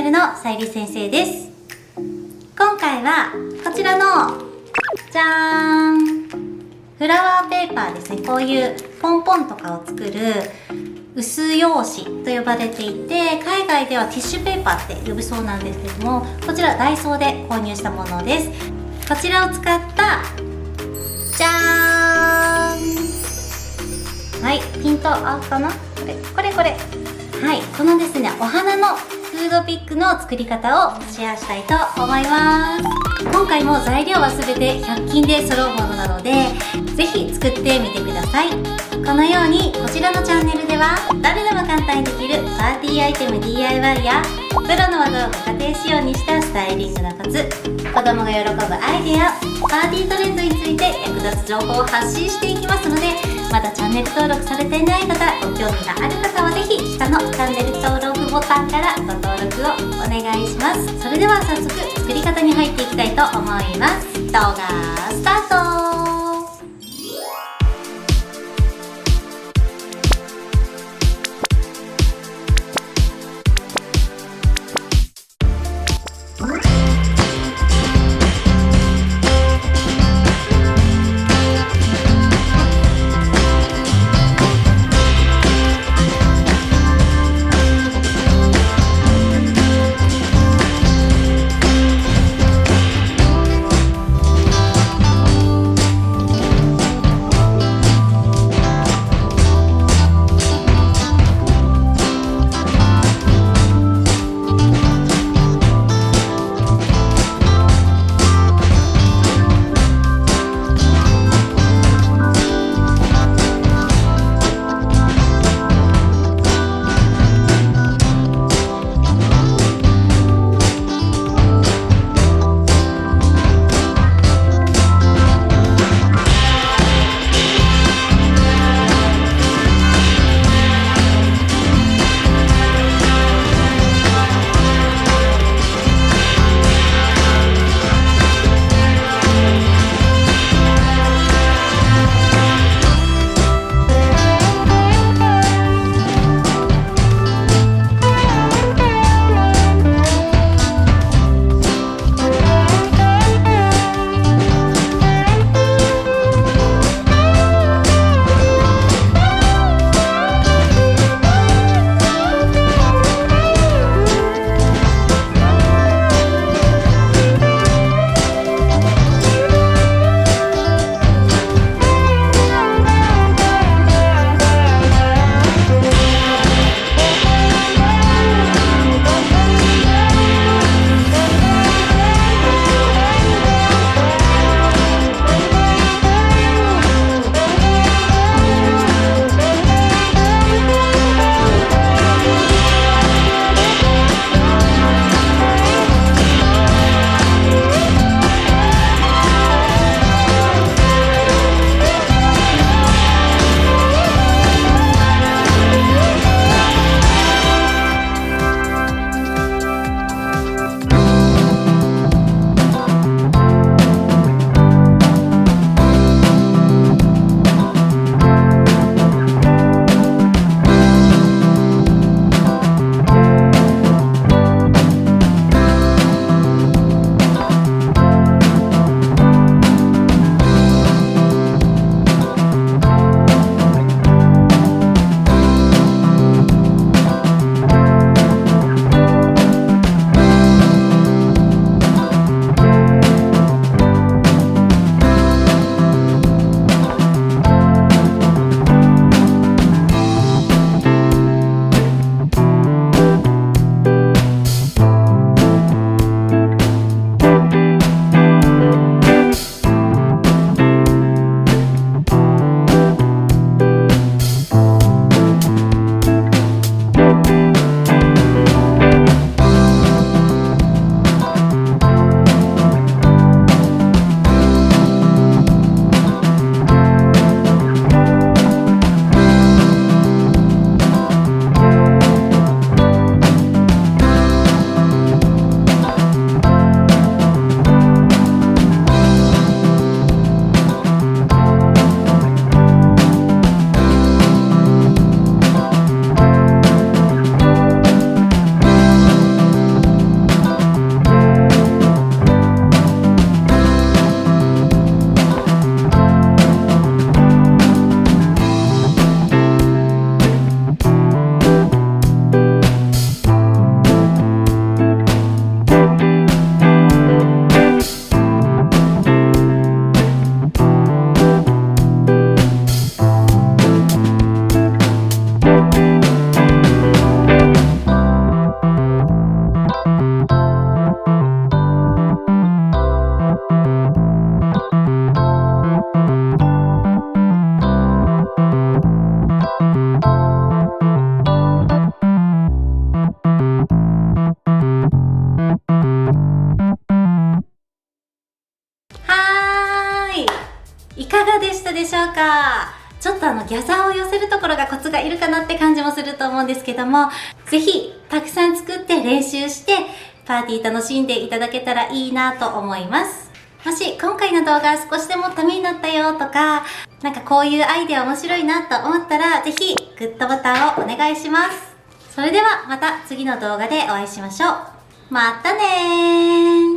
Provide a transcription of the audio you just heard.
ルのさゆり先生です。今回はこちらのじゃーん、フラワーペーパーですね。こういうポンポンとかを作る薄用紙と呼ばれていて、海外ではティッシュペーパーって呼ぶそうなんですけども、こちらダイソーで購入したものです。こちらを使ったじゃーん、はい、ピント合うかな、これはい、このですね、お花のフードピックの作り方をシェアしたいと思います。今回も材料は全て100均で揃うものなので、ぜひ作ってみてください。このようにこちらのチャンネルでは誰でも簡単にできるパーティーアイテム DIY やプロの技をご家庭仕様にしたスタイリングのコツ、子供が喜ぶアイデア、パーティートレンドについて役立つ情報を発信していきますので、まだチャンネル登録されていない方、ご興味がある方はぜひ下のチャンネル登録ボタンからご登録をお願いします。それでは早速作り方に入っていきたいと思います。動画スタート。いかがでしたでしょうか？ちょっとギャザーを寄せるところがコツがいるかなって感じもすると思うんですけども、ぜひたくさん作って練習してパーティー楽しんでいただけたらいいなと思います。もし今回の動画少しでもためになったよとか、なんかこういうアイデア面白いなと思ったら、ぜひグッドボタンをお願いします。それではまた次の動画でお会いしましょう。またねー。